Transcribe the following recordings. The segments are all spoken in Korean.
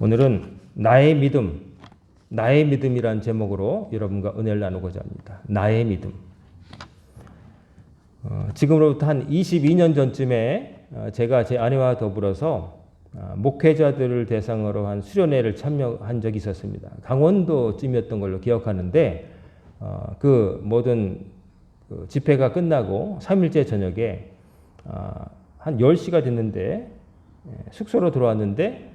오늘은 나의 믿음이란 제목으로 여러분과 은혜를 나누고자 합니다. 나의 믿음. 지금으로부터 한 22년 전쯤에 제가 제 아내와 더불어서 목회자들을 대상으로 한 수련회를 참여한 적이 있었습니다. 강원도쯤이었던 걸로 기억하는데 그 모든 집회가 끝나고 3일째 저녁에 한 10시가 됐는데 숙소로 들어왔는데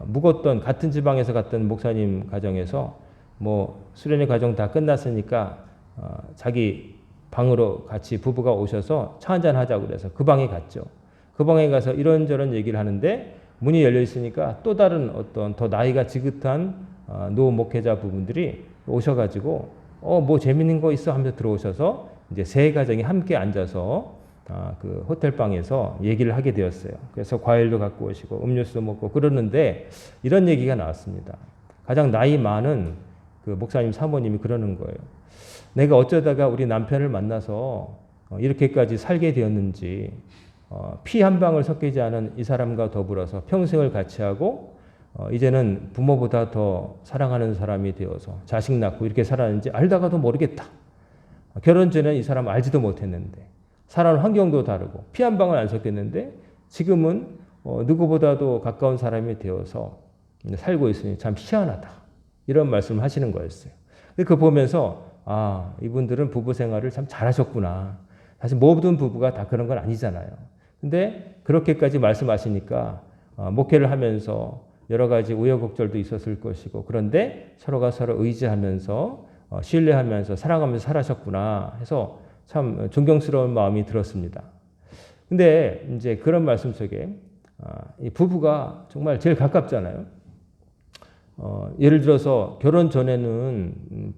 묵었던 같은 지방에서 갔던 목사님 가정에서 뭐 수련회 과정 다 끝났으니까 자기 방으로 같이 부부가 오셔서 차 한잔 하자고 그래서 그 방에 갔죠. 그 방에 가서 이런저런 얘기를 하는데 문이 열려 있으니까 또 다른 어떤 더 나이가 지긋한 노 목회자 부분들이 오셔가지고 뭐 재밌는 거 있어 하면서 들어오셔서 이제 세 가정이 함께 앉아서 그 호텔 방에서 얘기를 하게 되었어요. 그래서 과일도 갖고 오시고 음료수도 먹고 그러는데 이런 얘기가 나왔습니다. 가장 나이 많은 그 목사님 사모님이 그러는 거예요. 내가 어쩌다가 우리 남편을 만나서 이렇게까지 살게 되었는지 피 한 방울 섞이지 않은 이 사람과 더불어서 평생을 같이 하고 이제는 부모보다 더 사랑하는 사람이 되어서 자식 낳고 이렇게 살았는지 알다가도 모르겠다. 결혼 전에 이 사람 알지도 못했는데 살아온 환경도 다르고 피 한 방울 안 섞였는데 지금은 누구보다도 가까운 사람이 되어서 살고 있으니 참 희한하다. 이런 말씀을 하시는 거였어요. 그거 보면서 이분들은 부부 생활을 참 잘하셨구나. 사실 모든 부부가 다 그런 건 아니잖아요. 근데 그렇게까지 말씀하시니까 목회를 하면서 여러 가지 우여곡절도 있었을 것이고 그런데 서로가 서로 의지하면서 신뢰하면서 사랑하면서 살아셨구나 해서 참 존경스러운 마음이 들었습니다. 근데 이제 그런 말씀 속에 이 부부가 정말 제일 가깝잖아요. 예를 들어서 결혼 전에는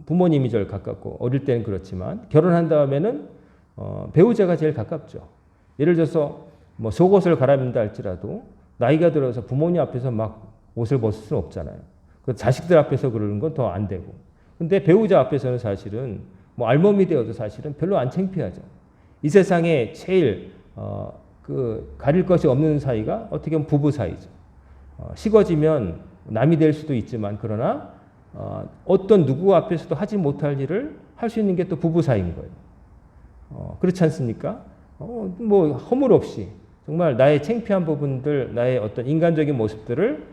부모님이 제일 가깝고 어릴 때는 그렇지만 결혼한 다음에는 배우자가 제일 가깝죠. 예를 들어서 뭐 속옷을 갈아입는다 할지라도 나이가 들어서 부모님 앞에서 막 옷을 벗을 수는 없잖아요. 그 자식들 앞에서 그러는 건 더 안 되고. 근데 배우자 앞에서는 사실은 뭐 알몸이 되어도 사실은 별로 안 창피하죠. 이 세상에 제일 그 가릴 것이 없는 사이가 어떻게 보면 부부 사이죠. 식어지면 남이 될 수도 있지만 그러나 어떤 누구 앞에서도 하지 못할 일을 할 수 있는 게 또 부부 사이인 거예요. 그렇지 않습니까? 뭐 허물 없이 정말 나의 창피한 부분들, 나의 어떤 인간적인 모습들을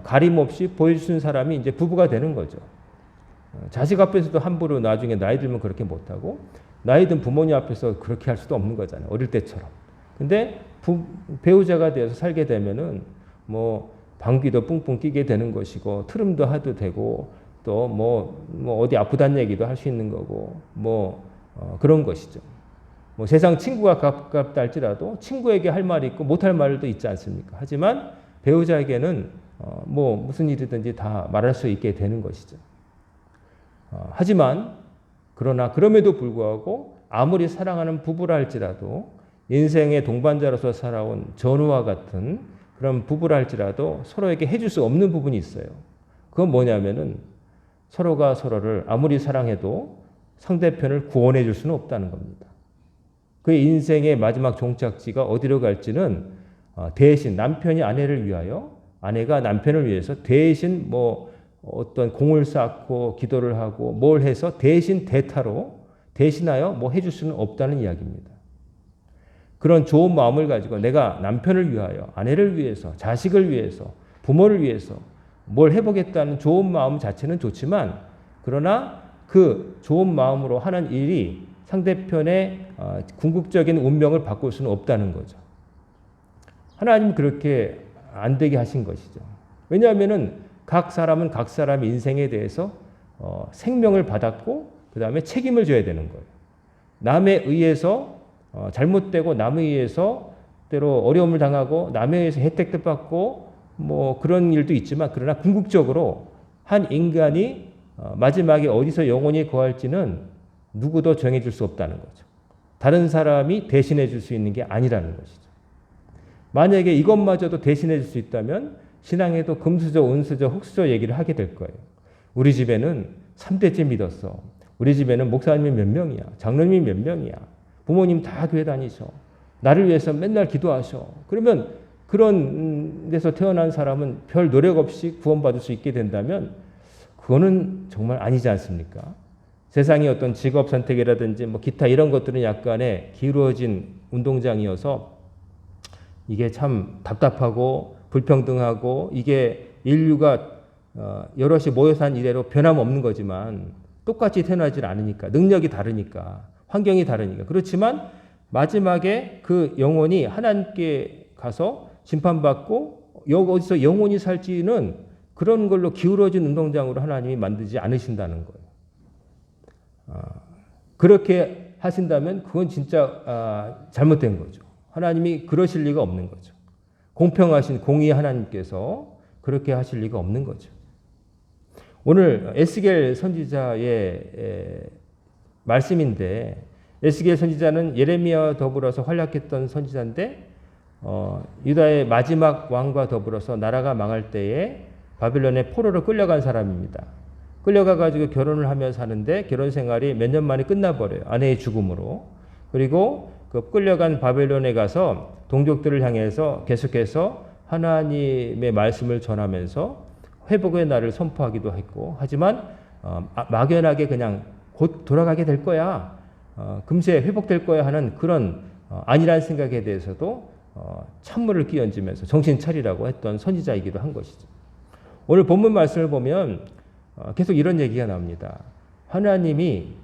가림 없이 보여주는 사람이 이제 부부가 되는 거죠. 자식 앞에서도 함부로 나중에 나이 들면 그렇게 못하고 나이 든 부모님 앞에서 그렇게 할 수도 없는 거잖아요. 어릴 때처럼. 근데 배우자가 되어서 살게 되면은 뭐 방귀도 뿡뿡 끼게 되는 것이고 트름도 해도 되고 또 뭐 어디 아프다는 얘기도 할 수 있는 거고 그런 것이죠. 뭐 세상 친구가 가깝다 할지라도 친구에게 할 말이 있고 못할 말도 있지 않습니까? 하지만 배우자에게는 뭐 무슨 일이든지 다 말할 수 있게 되는 것이죠. 하지만 그러나 그럼에도 불구하고 아무리 사랑하는 부부라 할지라도 인생의 동반자로서 살아온 전우와 같은 그런 부부라 할지라도 서로에게 해줄 수 없는 부분이 있어요. 그건 뭐냐면은 서로가 서로를 아무리 사랑해도 상대편을 구원해 줄 수는 없다는 겁니다. 그의 인생의 마지막 종착지가 어디로 갈지는 대신 남편이 아내를 위하여 아내가 남편을 위해서 대신 뭐 어떤 공을 쌓고 기도를 하고 뭘 해서 대신하여 뭐 해줄 수는 없다는 이야기입니다. 그런 좋은 마음을 가지고 내가 남편을 위하여 아내를 위해서 자식을 위해서 부모를 위해서 뭘 해보겠다는 좋은 마음 자체는 좋지만 그러나 그 좋은 마음으로 하는 일이 상대편의 궁극적인 운명을 바꿀 수는 없다는 거죠. 하나님은 그렇게 안 되게 하신 것이죠. 왜냐하면은 각 사람은 각 사람의 인생에 대해서 생명을 받았고 그 다음에 책임을 져야 되는 거예요. 남에 의해서 잘못되고 남에 의해서 때로 어려움을 당하고 남에 의해서 혜택도 받고 뭐 그런 일도 있지만 그러나 궁극적으로 한 인간이 마지막에 어디서 영원히 거할지는 누구도 정해줄 수 없다는 거죠. 다른 사람이 대신해 줄 수 있는 게 아니라는 것이죠. 만약에 이것마저도 대신해 줄 수 있다면 신앙에도 금수저, 은수저, 흙수저 얘기를 하게 될 거예요. 우리 집에는 3대째 믿었어. 우리 집에는 목사님이 몇 명이야. 장로님이 몇 명이야. 부모님 다 교회 다니셔. 나를 위해서 맨날 기도하셔. 그러면 그런 데서 태어난 사람은 별 노력 없이 구원받을 수 있게 된다면 그거는 정말 아니지 않습니까? 세상의 어떤 직업 선택이라든지 뭐 기타 이런 것들은 약간의 기울어진 운동장이어서 이게 참 답답하고 불평등하고 이게 인류가 여럿이 모여서 한 이래로 변함없는 거지만 똑같이 태어나질 않으니까 능력이 다르니까 환경이 다르니까 그렇지만 마지막에 그 영혼이 하나님께 가서 심판받고 어디서 영혼이 살지는 그런 걸로 기울어진 운동장으로 하나님이 만들지 않으신다는 거예요. 그렇게 하신다면 그건 진짜 잘못된 거죠. 하나님이 그러실 리가 없는 거죠. 공평하신 공의 하나님께서 그렇게 하실 리가 없는 거죠. 오늘 에스겔 선지자의 말씀인데 에스겔 선지자는 예레미야와 더불어서 활약했던 선지자인데 유다의 마지막 왕과 더불어서 나라가 망할 때에 바빌론의 포로로 끌려간 사람입니다. 끌려가 가지고 결혼을 하며 사는데 결혼 생활이 몇 년 만에 끝나버려요. 아내의 죽음으로. 그리고 그 끌려간 바빌론에 가서 동족들을 향해서 계속해서 하나님의 말씀을 전하면서 회복의 날을 선포하기도 했고 하지만 막연하게 그냥 곧 돌아가게 될 거야. 금세 회복될 거야 하는 그런 아니란 생각에 대해서도 찬물을 끼얹으면서 정신 차리라고 했던 선지자이기도 한 것이죠. 오늘 본문 말씀을 보면 계속 이런 얘기가 나옵니다. 하나님이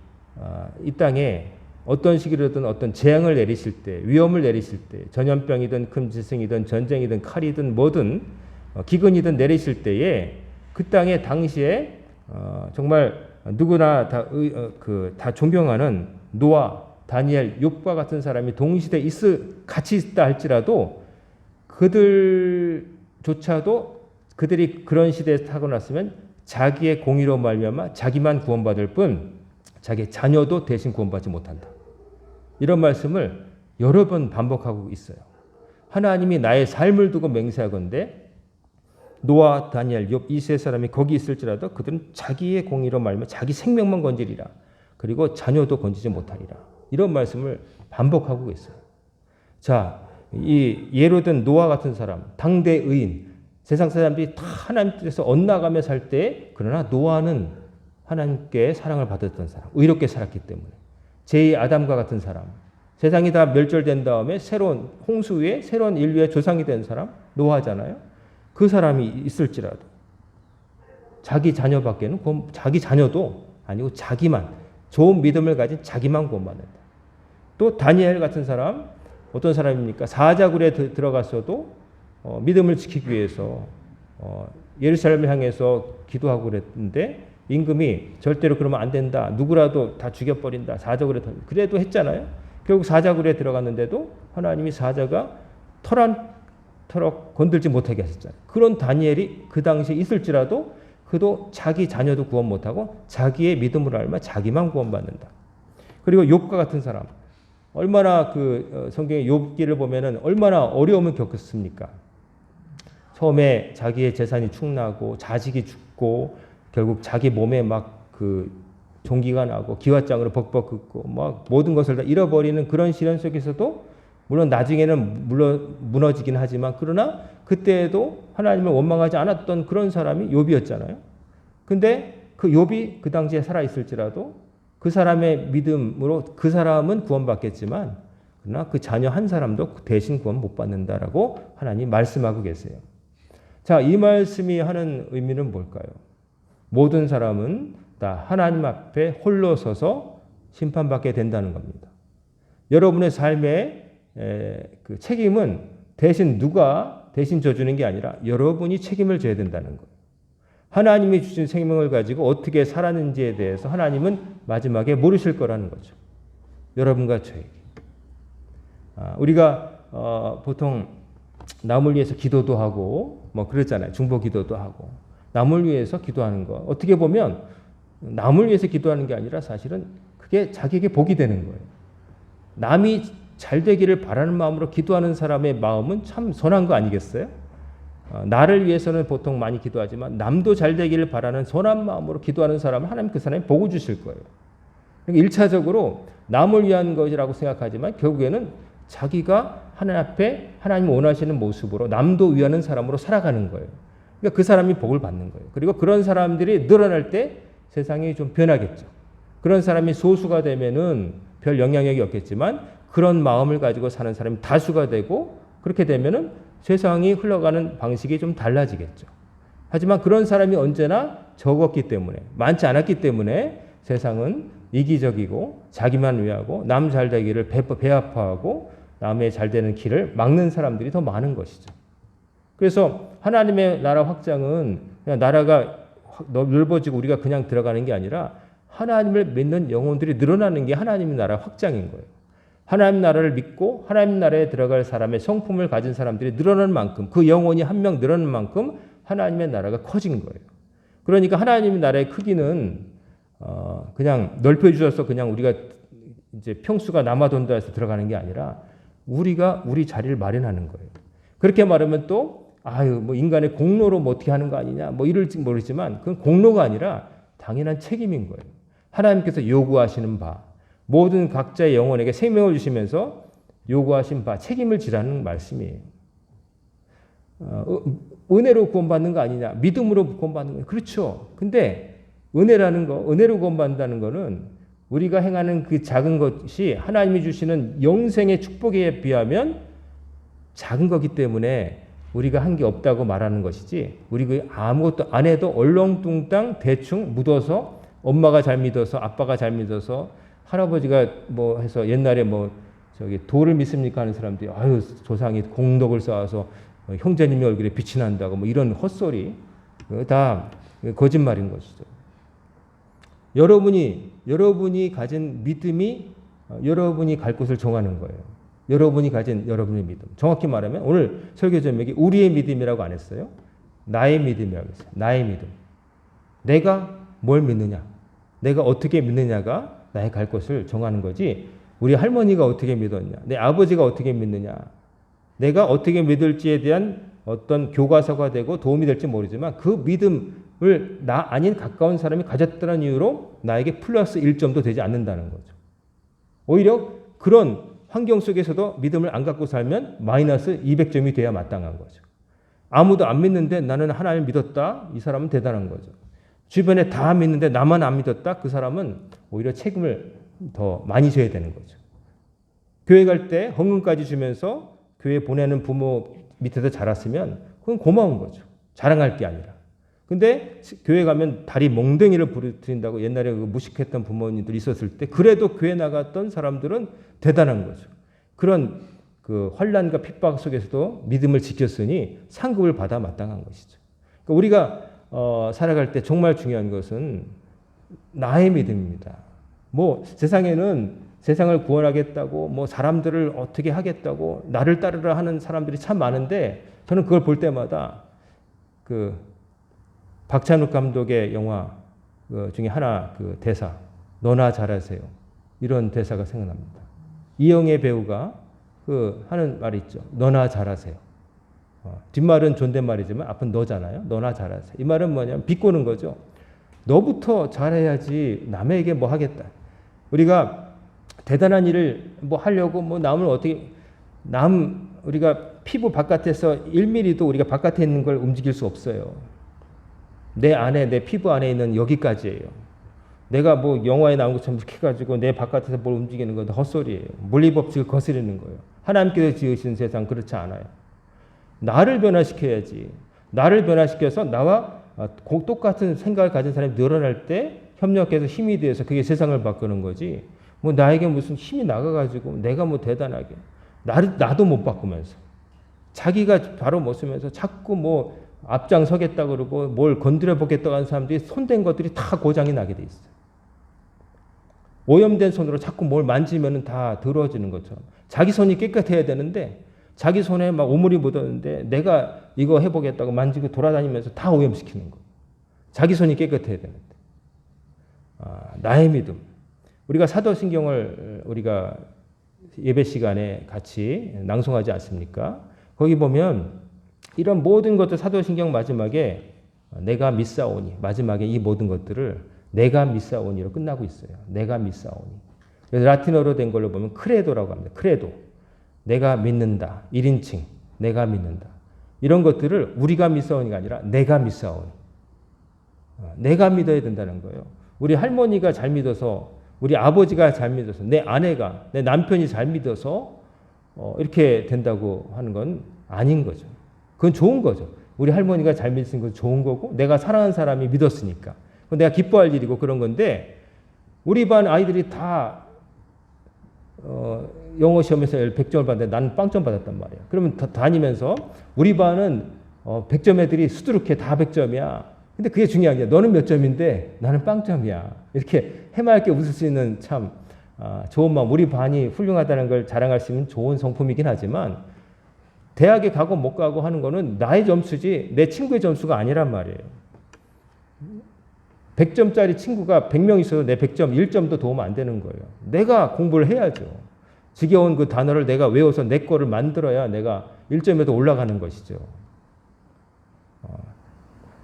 이 땅에 어떤 시기로든 어떤 재앙을 내리실 때, 위험을 내리실 때, 전염병이든 금지성이든 전쟁이든 칼이든 뭐든 기근이든 내리실 때에 그 땅에 당시에 정말 누구나 다 존경하는 노아, 다니엘, 욥과 같은 사람이 동시대에 같이 있다 할지라도 그들조차도 그들이 그런 시대에 타고났으면 자기의 공의로 말미암아 자기만 구원받을 뿐 자기 자녀도 대신 구원받지 못한다. 이런 말씀을 여러 번 반복하고 있어요. 하나님이 나의 삶을 두고 맹세하건대 노아, 다니엘, 욥 이 세 사람이 거기 있을지라도 그들은 자기의 공의로 말미암아 자기 생명만 건지리라. 그리고 자녀도 건지지 못하리라. 이런 말씀을 반복하고 있어요. 자, 이 예로 든 노아 같은 사람, 당대 의인, 세상 사람들이 다 하나님 뜻에서 엇나가며 살 때 그러나 노아는 하나님께 사랑을 받았던 사람, 의롭게 살았기 때문에 제2 아담과 같은 사람, 세상이 다 멸절된 다음에 새로운 홍수 위에 새로운 인류의 조상이 된 사람 노아잖아요. 그 사람이 있을지라도 자기 자녀밖에는 자기 자녀도 아니고 자기만 좋은 믿음을 가진 자기만 구원받는다. 또 다니엘 같은 사람 어떤 사람입니까? 사자굴에 들어갔어도 믿음을 지키기 위해서 예루살렘을 향해서 기도하고 그랬는데 임금이 절대로 그러면 안 된다. 누구라도 다 죽여버린다. 사자굴에 그래도 했잖아요. 결국 사자굴에 들어갔는데도 하나님이 사자가 털 한 털 건들지 못하게 하셨잖아요. 그런 다니엘이 그 당시에 있을지라도 그도 자기 자녀도 구원 못하고 자기의 믿음으로 알면 자기만 구원받는다. 그리고 욥과 같은 사람 얼마나 성경의 욥기를 보면은 얼마나 어려움을 겪었습니까? 처음에 자기의 재산이 축나고 자식이 죽고 결국 자기 몸에 막 종기가 나고 기왓장으로 벅벅 긋고 막 모든 것을 다 잃어버리는 그런 시련 속에서도 물론 나중에는 무너지긴 하지만 그러나 그때에도 하나님을 원망하지 않았던 그런 사람이 욥이었잖아요. 근데 그 욥이 그 당시에 살아 있을지라도 그 사람의 믿음으로 그 사람은 구원받겠지만 그러나 그 자녀 한 사람도 대신 구원 못 받는다라고 하나님 말씀하고 계세요. 자, 이 말씀이 하는 의미는 뭘까요? 모든 사람은 다 하나님 앞에 홀로 서서 심판받게 된다는 겁니다. 여러분의 삶의 그 책임은 누가 대신 져주는 게 아니라 여러분이 책임을 져야 된다는 거예요. 하나님이 주신 생명을 가지고 어떻게 살았는지에 대해서 하나님은 마지막에 물으실 거라는 거죠. 여러분과 저에게. 우리가 보통 남을 위해서 기도도 하고 뭐 그랬잖아요. 중보 기도도 하고 남을 위해서 기도하는 거 어떻게 보면 남을 위해서 기도하는 게 아니라 사실은 그게 자기에게 복이 되는 거예요. 남이 잘 되기를 바라는 마음으로 기도하는 사람의 마음은 참 선한 거 아니겠어요? 나를 위해서는 보통 많이 기도하지만 남도 잘 되기를 바라는 선한 마음으로 기도하는 사람은 하나님 그 사람이 복을 주실 거예요. 그러니까 1차적으로 남을 위한 것이라고 생각하지만 결국에는 자기가 하나님 앞에 하나님 원하시는 모습으로 남도 위하는 사람으로 살아가는 거예요. 그러니까 그 사람이 복을 받는 거예요. 그리고 그런 사람들이 늘어날 때 세상이 좀 변하겠죠. 그런 사람이 소수가 되면은 별 영향력이 없겠지만 그런 마음을 가지고 사는 사람이 다수가 되고 그렇게 되면은 세상이 흘러가는 방식이 좀 달라지겠죠. 하지만 그런 사람이 언제나 적었기 때문에, 많지 않았기 때문에 세상은 이기적이고 자기만 위하고 남 잘되기를 배아파하고 남의 잘되는 길을 막는 사람들이 더 많은 것이죠. 그래서 하나님의 나라 확장은 그냥 나라가 넓어지고 우리가 그냥 들어가는 게 아니라 하나님을 믿는 영혼들이 늘어나는 게 하나님의 나라 확장인 거예요. 하나님 나라를 믿고 하나님 나라에 들어갈 사람의 성품을 가진 사람들이 늘어나는 만큼, 그 영혼이 한 명 늘어나는 만큼 하나님의 나라가 커진 거예요. 그러니까 하나님의 나라의 크기는 그냥 넓혀주셔서 그냥 우리가 이제 평수가 남아돈다 해서 들어가는 게 아니라 우리가 우리 자리를 마련하는 거예요. 그렇게 말하면 또 뭐 인간의 공로로 뭐 어떻게 하는 거 아니냐 뭐 이럴지 모르지만 그건 공로가 아니라 당연한 책임인 거예요. 하나님께서 요구하시는 바, 모든 각자의 영혼에게 생명을 주시면서 요구하신 바 책임을 지라는 말씀이에요. 은혜로 구원받는 거 아니냐, 믿음으로 구원받는 거 그렇죠. 근데 은혜로 구원받는다는 거는 우리가 행하는 그 작은 것이 하나님이 주시는 영생의 축복에 비하면 작은 거기 때문에 우리가 한 게 없다고 말하는 것이지, 우리 아무것도 안 해도 얼렁뚱땅 대충 묻어서 엄마가 잘 믿어서 아빠가 잘 믿어서 할아버지가 뭐 해서 옛날에 뭐 돌을 믿습니까 하는 사람들이 조상이 공덕을 쌓아서 형제님의 얼굴에 빛이 난다고 뭐 이런 헛소리, 다 거짓말인 것이죠. 여러분이 가진 믿음이 여러분이 갈 곳을 정하는 거예요. 여러분이 가진 여러분의 믿음. 정확히 말하면 오늘 설교 제목이 우리의 믿음이라고 안 했어요. 나의 믿음이라고 했어요. 나의 믿음. 내가 뭘 믿느냐, 내가 어떻게 믿느냐가 나의 갈 곳을 정하는 거지, 우리 할머니가 어떻게 믿었냐, 내 아버지가 어떻게 믿느냐, 내가 어떻게 믿을지에 대한 어떤 교과서가 되고 도움이 될지 모르지만 그 믿음을 나 아닌 가까운 사람이 가졌다는 이유로 나에게 플러스 1점도 되지 않는다는 거죠. 오히려 그런 환경 속에서도 믿음을 안 갖고 살면 마이너스 200점이 돼야 마땅한 거죠. 아무도 안 믿는데 나는 하나님을 믿었다, 이 사람은 대단한 거죠. 주변에 다 믿는데 나만 안 믿었다, 그 사람은 오히려 책임을 더 많이 져야 되는 거죠. 교회 갈 때 헌금까지 주면서 교회 보내는 부모 밑에서 자랐으면 그건 고마운 거죠. 자랑할 게 아니라. 근데 교회 가면 다리 몽둥이를 부르트린다고 옛날에 그 무식했던 부모님들 있었을 때 그래도 교회 나갔던 사람들은 대단한 거죠. 그런 그 환난과 핍박 속에서도 믿음을 지켰으니 상급을 받아 마땅한 것이죠. 그러니까 우리가 살아갈 때 정말 중요한 것은 나의 믿음입니다. 뭐 세상에는 세상을 구원하겠다고 뭐 사람들을 어떻게 하겠다고 나를 따르라 하는 사람들이 참 많은데, 저는 그걸 볼 때마다 그 박찬욱 감독의 영화 중에 하나 그 대사, 너나 잘하세요, 이런 대사가 생각납니다. 이영애 배우가 그 하는 말이 있죠. 너나 잘하세요. 뒷말은 존댓말이지만 앞은 너잖아요. 너나 잘하세요. 이 말은 뭐냐면 비꼬는 거죠. 너부터 잘해야지 남에게 뭐 하겠다. 우리가 대단한 일을 뭐 하려고 뭐 남을 어떻게, 우리가 피부 바깥에서 1mm도 우리가 바깥에 있는 걸 움직일 수 없어요. 내 안에, 내 피부 안에 있는 여기까지예요. 내가 뭐 영화에 나온 것처럼 이렇게 해가지고 내 바깥에서 뭘 움직이는 건 헛소리예요. 물리법칙을 거스르는 거예요. 하나님께서 지으신 세상 그렇지 않아요. 나를 변화시켜야지. 나를 변화시켜서 나와 똑같은 생각을 가진 사람이 늘어날 때 협력해서 힘이 돼서 그게 세상을 바꾸는 거지. 뭐 나에게 무슨 힘이 나가가지고 내가 뭐 대단하게. 나도 못 바꾸면서. 자기가 바로 못 쓰면서 자꾸 뭐 앞장서겠다 그러고 뭘 건드려 보겠다고 하는 사람들이 손댄 것들이 다 고장이 나게 돼 있어요. 오염된 손으로 자꾸 뭘 만지면 다 더러워지는 것처럼. 자기 손이 깨끗해야 되는데 자기 손에 막 오물이 묻었는데 내가 이거 해보겠다고 만지고 돌아다니면서 다 오염시키는 거예요. 자기 손이 깨끗해야 되는데. 나의 믿음. 우리가 사도신경을 우리가 예배 시간에 같이 낭송하지 않습니까? 거기 보면 이런 모든 것들 사도신경 마지막에 내가 믿사오니, 마지막에 이 모든 것들을 내가 믿사오니로 끝나고 있어요. 내가 믿사오니. 그래서 라틴어로 된 걸로 보면 크레도라고 합니다. 크레도. 내가 믿는다. 1인칭. 내가 믿는다. 이런 것들을 우리가 믿사오는 게 아니라 내가 믿사오니. 내가 믿어야 된다는 거예요. 우리 할머니가 잘 믿어서, 우리 아버지가 잘 믿어서, 내 아내가, 내 남편이 잘 믿어서 이렇게 된다고 하는 건 아닌 거죠. 그건 좋은 거죠. 우리 할머니가 잘 믿은 건 좋은 거고, 내가 사랑하는 사람이 믿었으니까. 그건 내가 기뻐할 일이고 그런 건데, 우리 반 아이들이 다 영어 시험에서 100점을 받는데 나는 빵점 받았단 말이야. 그러면 다니면서 우리 반은 100점 애들이 수두룩해 다 100점이야. 근데 그게 중요한 게 너는 몇 점인데 나는 빵점이야. 이렇게 해맑게 웃을 수 있는 참 좋은 마음. 우리 반이 훌륭하다는 걸 자랑할 수 있는 좋은 성품이긴 하지만 대학에 가고 못 가고 하는 거는 나의 점수지 내 친구의 점수가 아니란 말이에요. 100점짜리 친구가 100명 있어도 내 100점, 1점도 도움 안 되는 거예요. 내가 공부를 해야죠. 지겨운 그 단어를 내가 외워서 내 거를 만들어야 내가 1점에도 올라가는 것이죠.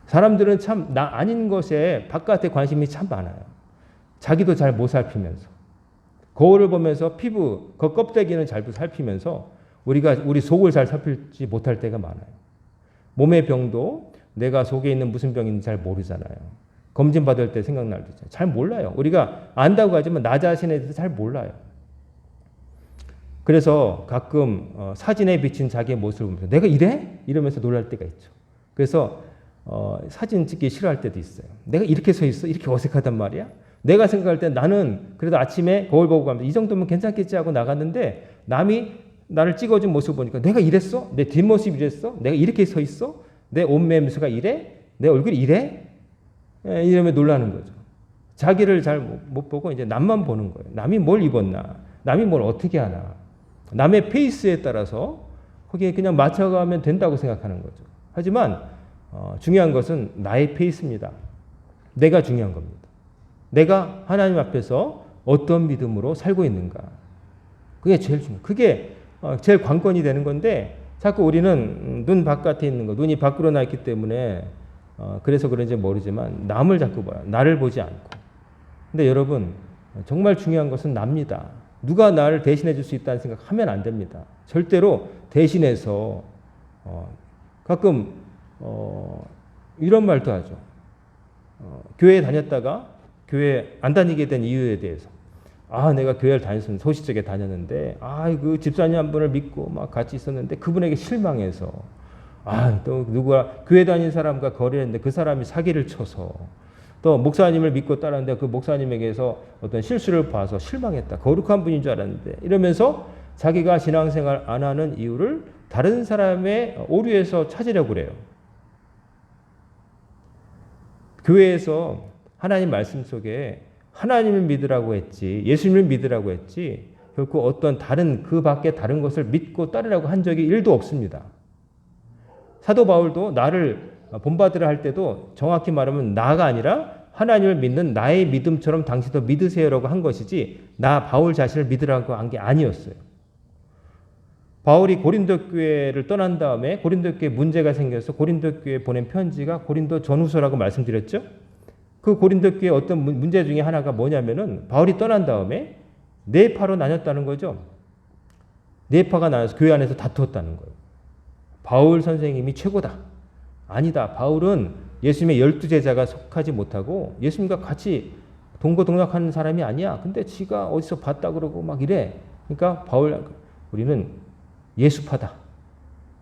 사람들은 참 나 아닌 것에 바깥에 관심이 참 많아요. 자기도 잘 못 살피면서. 거울을 보면서 피부, 그 껍데기는 잘 살피면서 우리 속을 잘 살피지 못할 때가 많아요. 몸의 병도 내가 속에 있는 무슨 병인지 잘 모르잖아요. 검진 받을 때 생각날 때 잘 몰라요. 우리가 안다고 하지만 나 자신에 대해서 잘 몰라요. 그래서 가끔 사진에 비친 자기의 모습을 보면서 내가 이래? 이러면서 놀랄 때가 있죠. 그래서 사진 찍기 싫어할 때도 있어요. 내가 이렇게 서 있어? 이렇게 어색하단 말이야? 내가 생각할 때 나는 그래도 아침에 거울 보고 가면서 이 정도면 괜찮겠지 하고 나갔는데 남이 나를 찍어준 모습 보니까 내가 이랬어? 내 뒷모습이 이랬어? 내가 이렇게 서 있어? 내 옷매미수가 이래? 내 얼굴이 이래? 이러면 놀라는 거죠. 자기를 잘 못 보고 이제 남만 보는 거예요. 남이 뭘 입었나? 남이 뭘 어떻게 하나? 남의 페이스에 따라서 거기에 그냥 맞춰가면 된다고 생각하는 거죠. 하지만 중요한 것은 나의 페이스입니다. 내가 중요한 겁니다. 내가 하나님 앞에서 어떤 믿음으로 살고 있는가. 그게 제일 중요해요. 그게 제일 관건이 되는 건데 자꾸 우리는 눈 바깥에 있는 거, 눈이 밖으로 나 있기 때문에 그래서 그런지 모르지만 남을 자꾸 봐요. 나를 보지 않고. 근데 여러분 정말 중요한 것은 납니다. 누가 나를 대신해 줄 수 있다는 생각하면 안 됩니다. 절대로 대신해서 가끔 이런 말도 하죠. 교회에 다녔다가 교회 안 다니게 된 이유에 대해서 내가 교회를 다녔으면 소시적에 다녔는데 그 집사님 한 분을 믿고 막 같이 있었는데 그분에게 실망해서 또 누가 교회 다닌 사람과 거래했는데 그 사람이 사기를 쳐서 또 목사님을 믿고 따랐는데 그 목사님에게서 어떤 실수를 봐서 실망했다. 거룩한 분인 줄 알았는데 이러면서 자기가 신앙생활 안 하는 이유를 다른 사람의 오류에서 찾으려고 그래요. 교회에서 하나님 말씀 속에 하나님을 믿으라고 했지 예수님을 믿으라고 했지 결코 어떤 다른 그 밖에 다른 것을 믿고 따르라고 한 적이 1도 없습니다. 사도 바울도 나를 본받으라 할 때도 정확히 말하면 나가 아니라 하나님을 믿는 나의 믿음처럼 당신도 믿으세요라고 한 것이지 나 바울 자신을 믿으라고 한 게 아니었어요. 바울이 고린도 교회를 떠난 다음에 고린도 교회에 문제가 생겨서 고린도 교회에 보낸 편지가 고린도 전후서라고 말씀드렸죠. 그 고린도 교회의 어떤 문제 중에 하나가 뭐냐면은 바울이 떠난 다음에 네 파로 나뉘었다는 거죠. 네 파가 나눠서 교회 안에서 다투었다는 거예요. 바울 선생님이 최고다. 아니다. 바울은 예수님의 12제자가 속하지 못하고 예수님과 같이 동거동락하는 사람이 아니야. 근데 지가 어디서 봤다 그러고 막 이래. 그러니까 우리는 예수파다.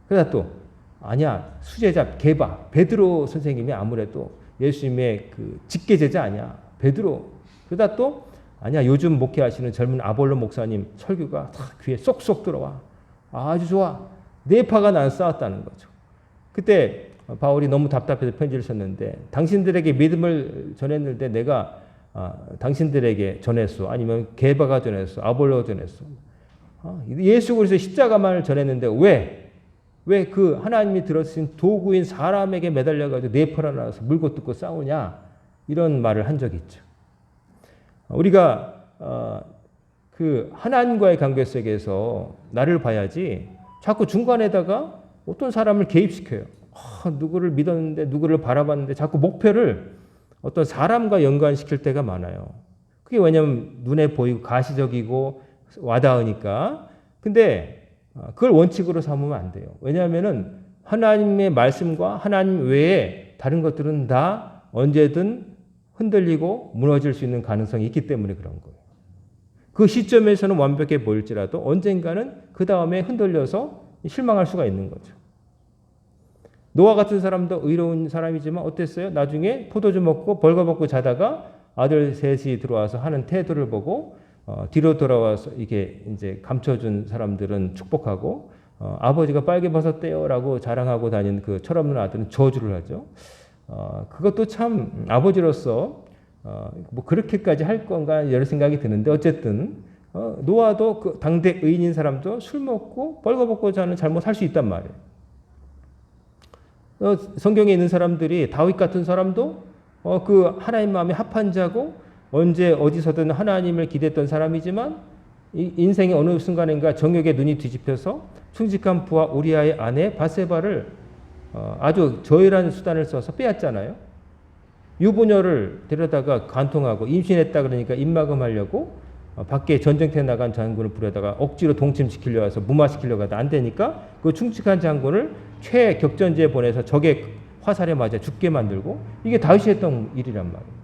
그러다 또 아니야. 수제자 게바 베드로 선생님이 아무래도 예수님의 그 직계제자 아니야. 베드로. 그러다 또 아니야. 요즘 목회하시는 젊은 아볼로 목사님 설교가 다 귀에 쏙쏙 들어와. 아주 좋아. 네 파가 난 싸웠다는 거죠. 그때 바울이 너무 답답해서 편지를 썼는데 당신들에게 믿음을 전했는데 내가 당신들에게 전했어. 아니면 게바가 전했어. 아볼로가 전했어. 예수 그리스도의 십자가만을 전했는데 왜 그 하나님이 들어쓰신 도구인 사람에게 매달려가지고 네 파로 나눠서 물고 뜯고 싸우냐. 이런 말을 한 적이 있죠. 우리가 그 하나님과의 관계 속에서 나를 봐야지 자꾸 중간에다가 어떤 사람을 개입시켜요. 누구를 믿었는데 누구를 바라봤는데 자꾸 목표를 어떤 사람과 연관시킬 때가 많아요. 그게 왜냐하면 눈에 보이고 가시적이고 와닿으니까. 근데 그걸 원칙으로 삼으면 안 돼요. 왜냐하면은 하나님의 말씀과 하나님 외에 다른 것들은 다 언제든 흔들리고 무너질 수 있는 가능성이 있기 때문에 그런 거예요. 그 시점에서는 완벽해 보일지라도 언젠가는 그 다음에 흔들려서 실망할 수가 있는 거죠. 노아 같은 사람도 의로운 사람이지만 어땠어요? 나중에 포도주 먹고 벌거벗고 자다가 아들 셋이 들어와서 하는 태도를 보고 뒤로 돌아와서 이게 이제 감춰준 사람들은 축복하고 아버지가 빨개 벗었대요라고 자랑하고 다니는 그 철없는 아들은 저주를 하죠. 그것도 참 아버지로서 뭐 그렇게까지 할 건가 여러 생각이 드는데 어쨌든 노아도 그 당대 의인인 사람도 술 먹고 벌거벗고 자는 잘못할 수 있단 말이에요. 성경에 있는 사람들이 다윗 같은 사람도 그 하나님 마음에 합한 자고 언제 어디서든 하나님을 기대했던 사람이지만 인생의 어느 순간인가 정욕에 눈이 뒤집혀서 충직한 부하 우리아의 아내 바세바를 아주 저열한 수단을 써서 빼앗잖아요. 유부녀를 데려다가 간통하고 임신했다 그러니까 입막음하려고 밖에 전쟁터에 나간 장군을 부려다가 억지로 동침시키려 해서 무마시키려고 하다 안 되니까 그 충직한 장군을 최격전지에 보내서 적의 화살에 맞아 죽게 만들고 이게 다윗이 했던 일이란 말이에요.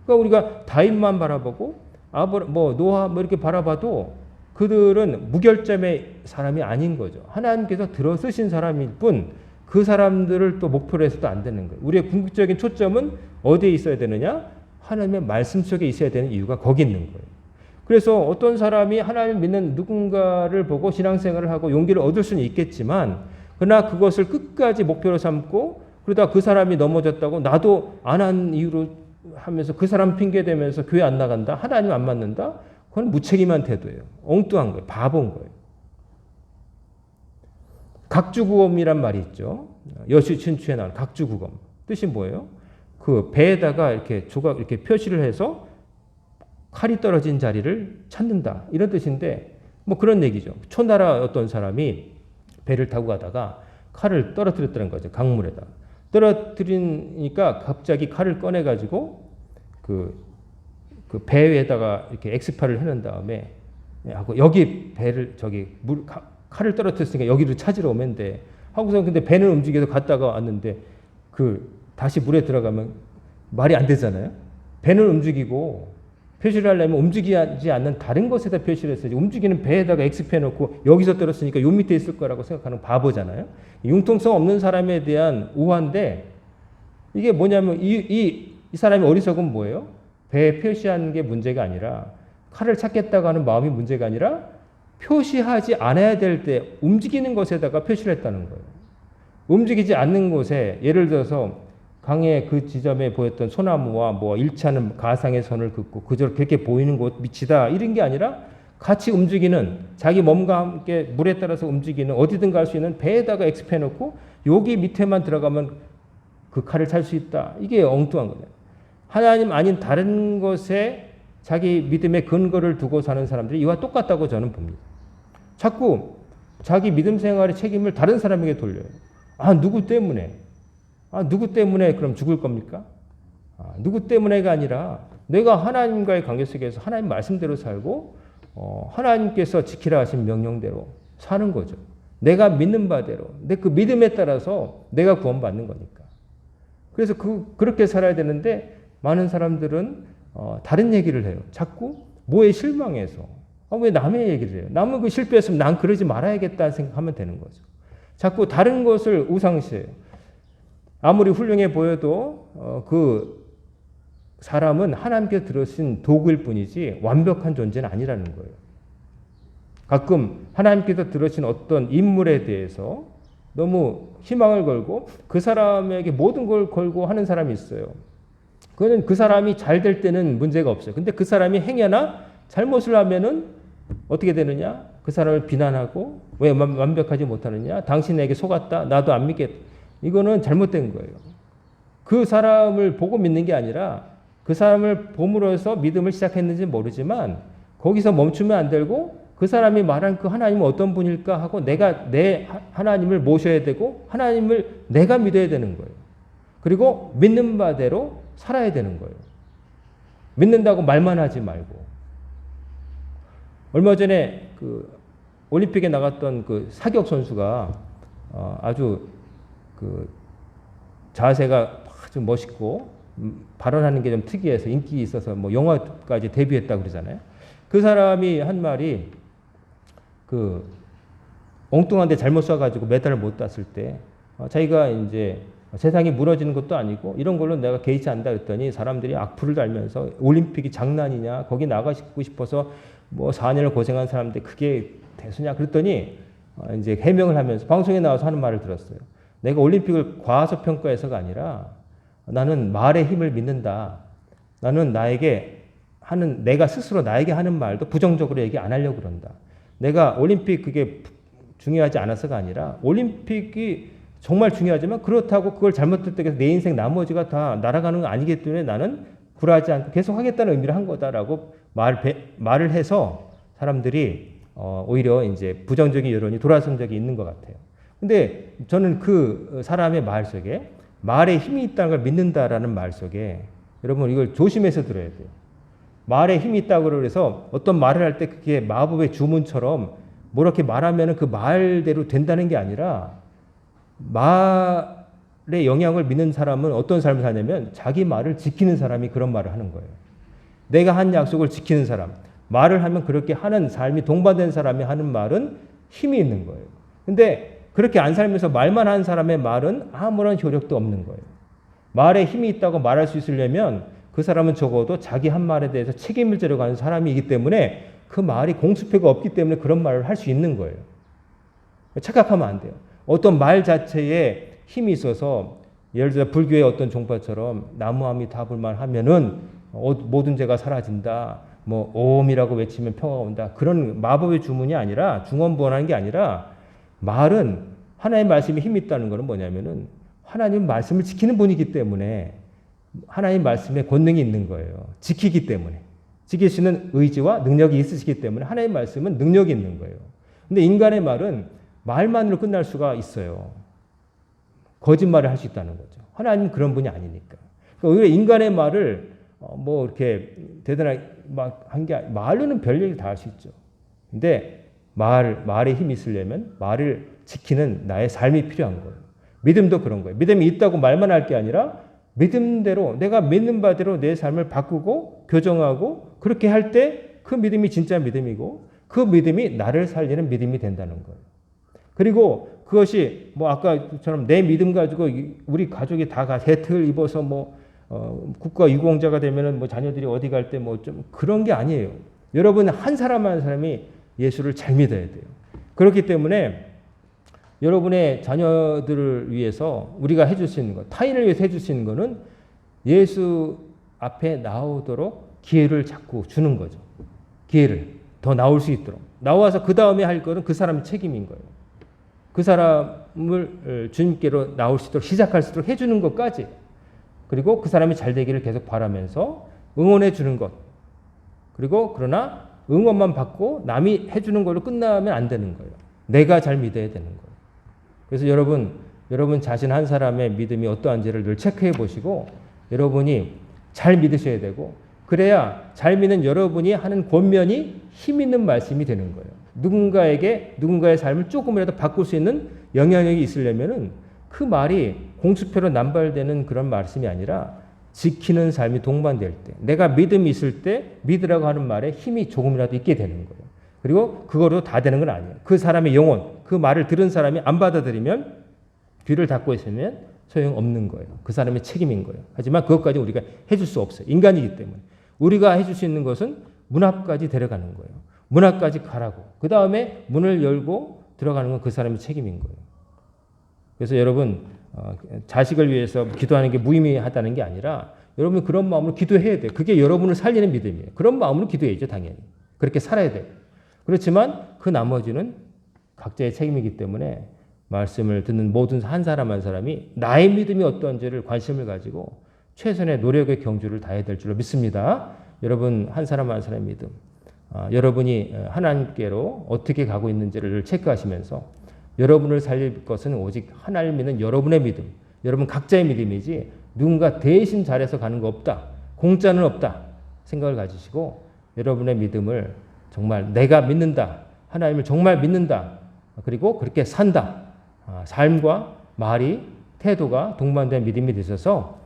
그러니까 우리가 다윗만 바라보고 노아 이렇게 바라봐도 그들은 무결점의 사람이 아닌 거죠. 하나님께서 들어쓰신 사람일 뿐 그 사람들을 또 목표로 해서도 안 되는 거예요. 우리의 궁극적인 초점은 어디에 있어야 되느냐? 하나님의 말씀 속에 있어야 되는 이유가 거기 있는 거예요. 그래서 어떤 사람이 하나님을 믿는 누군가를 보고 신앙생활을 하고 용기를 얻을 수는 있겠지만 그러나 그것을 끝까지 목표로 삼고 그러다 그 사람이 넘어졌다고 나도 안 한 이유로 하면서 그 사람 핑계대면서 교회 안 나간다? 하나님 안 맞는다? 그건 무책임한 태도예요. 엉뚱한 거예요. 바보인 거예요. 각주구검이란 말이 있죠. 여시춘추에 나오는 각주구검. 뜻이 뭐예요? 그 배에다가 이렇게 조각 이렇게 표시를 해서 칼이 떨어진 자리를 찾는다. 이런 뜻인데 뭐 그런 얘기죠. 초나라 어떤 사람이 배를 타고 가다가 칼을 떨어뜨렸다는 거죠. 강물에다. 떨어뜨리니까 갑자기 칼을 꺼내가지고 그 배 위에다가 이렇게 엑스파를 해놓은 다음에 하고 여기 배를 칼을 떨어뜨렸으니까 여기로 찾으러 오면 돼. 하고서 근데 배는 움직여서 갔다가 왔는데 다시 물에 들어가면 말이 안 되잖아요. 배는 움직이고 표시를 하려면 움직이지 않는 다른 곳에다 표시를 했어야지. 움직이는 배에다가 X표 해놓고 여기서 떨었으니까 요 밑에 있을 거라고 생각하는 바보잖아요. 융통성 없는 사람에 대한 우화인데 이게 뭐냐면 이 사람이 어리석은 뭐예요? 배에 표시하는 게 문제가 아니라 칼을 찾겠다고 하는 마음이 문제가 아니라 표시하지 않아야 될 때 움직이는 것에다가 표시를 했다는 거예요. 움직이지 않는 곳에 예를 들어서 강의 그 지점에 보였던 소나무와 뭐 일치하는 가상의 선을 긋고 그저 그렇게 보이는 곳 밑이다 이런 게 아니라 같이 움직이는 자기 몸과 함께 물에 따라서 움직이는 어디든 갈 수 있는 배에다가 엑스표 해놓고 여기 밑에만 들어가면 그 칼을 찰 수 있다. 이게 엉뚱한 거예요. 하나님 아닌 다른 것에 자기 믿음의 근거를 두고 사는 사람들이 이와 똑같다고 저는 봅니다. 자꾸 자기 믿음 생활의 책임을 다른 사람에게 돌려요. 누구 때문에? 누구 때문에 그럼 죽을 겁니까? 누구 때문에가 아니라 내가 하나님과의 관계 속에서 하나님 말씀대로 살고 하나님께서 지키라 하신 명령대로 사는 거죠. 내가 믿는 바대로 내 그 믿음에 따라서 내가 구원받는 거니까. 그래서 그렇게 살아야 되는데 많은 사람들은 다른 얘기를 해요. 자꾸 뭐에 실망해서 왜 남의 얘기를 해요? 남은 그 실패했으면 난 그러지 말아야겠다 생각하면 되는 거죠. 자꾸 다른 것을 우상시해요. 아무리 훌륭해 보여도 그 사람은 하나님께서 들으신 도구일 뿐이지 완벽한 존재는 아니라는 거예요. 가끔 하나님께서 들으신 어떤 인물에 대해서 너무 희망을 걸고 그 사람에게 모든 걸 걸고 하는 사람이 있어요. 그거는 그 사람이 잘 될 때는 문제가 없어요. 근데 그 사람이 행여나 잘못을 하면은 어떻게 되느냐? 그 사람을 비난하고 왜 완벽하지 못하느냐? 당신에게 속았다. 나도 안 믿겠다. 이거는 잘못된 거예요. 그 사람을 보고 믿는 게 아니라 그 사람을 봄으로써 믿음을 시작했는지 모르지만 거기서 멈추면 안 되고 그 사람이 말한 그 하나님은 어떤 분일까 하고 내가 내 하나님을 모셔야 되고 하나님을 내가 믿어야 되는 거예요. 그리고 믿는 바대로 살아야 되는 거예요. 믿는다고 말만 하지 말고. 얼마 전에 올림픽에 나갔던 그 사격 선수가 아주 그 자세가 아주 멋있고 발언하는 게 좀 특이해서 인기 있어서 뭐 영화까지 데뷔했다고 그러잖아요. 그 사람이 한 말이 그 엉뚱한데 잘못 쏴가지고 메달을 못 땄을 때 자기가 이제 세상이 무너지는 것도 아니고 이런 걸로 내가 개의치 않다 그랬더니 사람들이 악플을 달면서 올림픽이 장난이냐 거기 나가고 싶어서 뭐 4년을 고생한 사람들 그게 대수냐 그랬더니 이제 해명을 하면서 방송에 나와서 하는 말을 들었어요. 내가 올림픽을 과소평가해서가 아니라 나는 말의 힘을 믿는다. 나는 내가 스스로 나에게 하는 말도 부정적으로 얘기 안 하려고 그런다. 내가 올림픽 그게 중요하지 않아서가 아니라 올림픽이 정말 중요하지만 그렇다고 그걸 잘못했다고 해서 내 인생 나머지가 다 날아가는 거 아니기 때문에 나는 굴하지 않고 계속 하겠다는 의미를 한 거다라고 말을 해서 사람들이 오히려 이제 부정적인 여론이 돌아선 적이 있는 것 같아요. 근데 저는 그 사람의 말 속에 말에 힘이 있다는 걸 믿는다라는 말 속에 여러분 이걸 조심해서 들어야 돼요. 말에 힘이 있다고 그래서 어떤 말을 할 때 그게 마법의 주문처럼 뭐 이렇게 말하면 그 말대로 된다는 게 아니라 말의 영향을 믿는 사람은 어떤 삶을 사냐면 자기 말을 지키는 사람이 그런 말을 하는 거예요. 내가 한 약속을 지키는 사람, 말을 하면 그렇게 하는 삶이 동반된 사람이 하는 말은 힘이 있는 거예요. 근데 그렇게 안 살면서 말만 하는 사람의 말은 아무런 효력도 없는 거예요. 말에 힘이 있다고 말할 수 있으려면 그 사람은 적어도 자기 한 말에 대해서 책임을 져려고 하는 사람이기 때문에 그 말이 공수표가 없기 때문에 그런 말을 할 수 있는 거예요. 착각하면 안 돼요. 어떤 말 자체에 힘이 있어서 예를 들어 불교의 어떤 종파처럼 나무아미타불만 하면은 모든 죄가 사라진다. 뭐 오음이라고 외치면 평화가 온다. 그런 마법의 주문이 아니라 중언부언하는 게 아니라 말은 하나님의 말씀이 힘이 있다는 것은 뭐냐면은 하나님 말씀을 지키는 분이기 때문에 하나님 말씀에 권능이 있는 거예요. 지키기 때문에. 지키시는 의지와 능력이 있으시기 때문에 하나님 말씀은 능력이 있는 거예요. 근데 인간의 말은 말만으로 끝날 수가 있어요. 거짓말을 할 수 있다는 거죠. 하나님은 그런 분이 아니니까. 그러니까 오히려 인간의 말을 뭐 이렇게 대단하게 막 한 게 말로는 별 얘기를 다 할 수 있죠. 근데 말에 힘이 있으려면 말을 지키는 나의 삶이 필요한 거예요. 믿음도 그런 거예요. 믿음이 있다고 말만 할 게 아니라 믿음대로 내가 믿는 바대로 내 삶을 바꾸고 교정하고 그렇게 할 때 그 믿음이 진짜 믿음이고 그 믿음이 나를 살리는 믿음이 된다는 거예요. 그리고 그것이 뭐 아까처럼 내 믿음 가지고 우리 가족이 다 혜택을 입어서 뭐 국가 유공자가 되면은 뭐 자녀들이 어디 갈 때 뭐 좀 그런 게 아니에요. 여러분 한 사람 한 사람이 예수를 잘 믿어야 돼요. 그렇기 때문에 여러분의 자녀들을 위해서 우리가 해줄 수 있는 것, 타인을 위해서 해줄 수 있는 것은 예수 앞에 나오도록 기회를 자꾸 주는 거죠. 기회를 더 나올 수 있도록. 나와서 그 다음에 할 것은 그 사람의 책임인 거예요. 그 사람을 주님께로 나올 수 있도록 시작할 수 있도록 해주는 것까지 그리고 그 사람이 잘 되기를 계속 바라면서 응원해 주는 것 그리고 그러나 응원만 받고 남이 해주는 걸로 끝나면 안 되는 거예요. 내가 잘 믿어야 되는 거예요. 그래서 여러분 자신 한 사람의 믿음이 어떠한지를 늘 체크해 보시고 여러분이 잘 믿으셔야 되고 그래야 잘 믿는 여러분이 하는 권면이 힘 있는 말씀이 되는 거예요. 누군가의 삶을 조금이라도 바꿀 수 있는 영향력이 있으려면은 그 말이 공수표로 남발되는 그런 말씀이 아니라 지키는 삶이 동반될 때 내가 믿음이 있을 때 믿으라고 하는 말에 힘이 조금이라도 있게 되는 거예요. 그리고 그거로 다 되는 건 아니에요. 그 사람의 영혼, 그 말을 들은 사람이 안 받아들이면 귀를 닫고 있으면 소용없는 거예요. 그 사람의 책임인 거예요. 하지만 그것까지 우리가 해줄 수 없어요. 인간이기 때문에. 우리가 해줄 수 있는 것은 문 앞까지 데려가는 거예요. 문 앞까지 가라고. 그 다음에 문을 열고 들어가는 건 그 사람의 책임인 거예요. 그래서 여러분 자식을 위해서 기도하는 게 무의미하다는 게 아니라 여러분 그런 마음으로 기도해야 돼요. 그게 여러분을 살리는 믿음이에요. 그런 마음으로 기도해야죠. 당연히. 그렇게 살아야 돼요. 그렇지만 그 나머지는 각자의 책임이기 때문에 말씀을 듣는 모든 한 사람 한 사람이 나의 믿음이 어떤지를 관심을 가지고 최선의 노력의 경주를 다해야 될 줄로 믿습니다. 여러분 한 사람 한 사람의 믿음 여러분이 하나님께로 어떻게 가고 있는지를 체크하시면서 여러분을 살릴 것은 오직 하나님을 믿는 여러분의 믿음 여러분 각자의 믿음이지 누군가 대신 잘해서 가는 거 없다. 공짜는 없다. 생각을 가지시고 여러분의 믿음을 정말 내가 믿는다. 하나님을 정말 믿는다. 그리고 그렇게 산다. 삶과 말이 태도가 동반된 믿음이 되셔서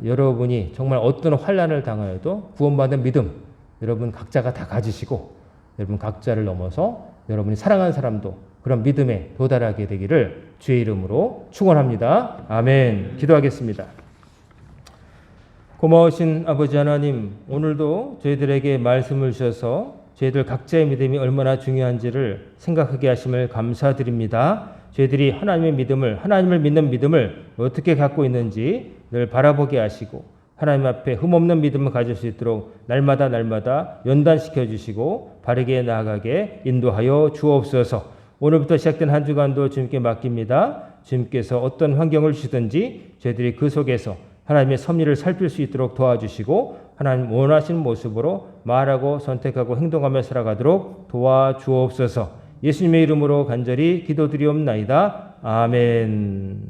여러분이 정말 어떤 환난을 당하여도 구원받은 믿음 여러분 각자가 다 가지시고 여러분 각자를 넘어서 여러분이 사랑하는 사람도 그런 믿음에 도달하게 되기를 주의 이름으로 축원합니다. 아멘. 기도하겠습니다. 고마우신 아버지 하나님, 오늘도 저희들에게 말씀을 주셔서 저희들 각자의 믿음이 얼마나 중요한지를 생각하게 하심을 감사드립니다. 저희들이 하나님의 믿음을, 하나님을 믿는 믿음을 어떻게 갖고 있는지 늘 바라보게 하시고 하나님 앞에 흠없는 믿음을 가질 수 있도록 날마다 연단시켜 주시고 바르게 나아가게 인도하여 주옵소서. 오늘부터 시작된 한 주간도 주님께 맡깁니다. 주님께서 어떤 환경을 주시든지 저희들이 그 속에서 하나님의 섭리를 살필 수 있도록 도와주시고 하나님 원하시는 모습으로 말하고 선택하고 행동하며 살아가도록 도와주옵소서. 예수님의 이름으로 간절히 기도드리옵나이다. 아멘.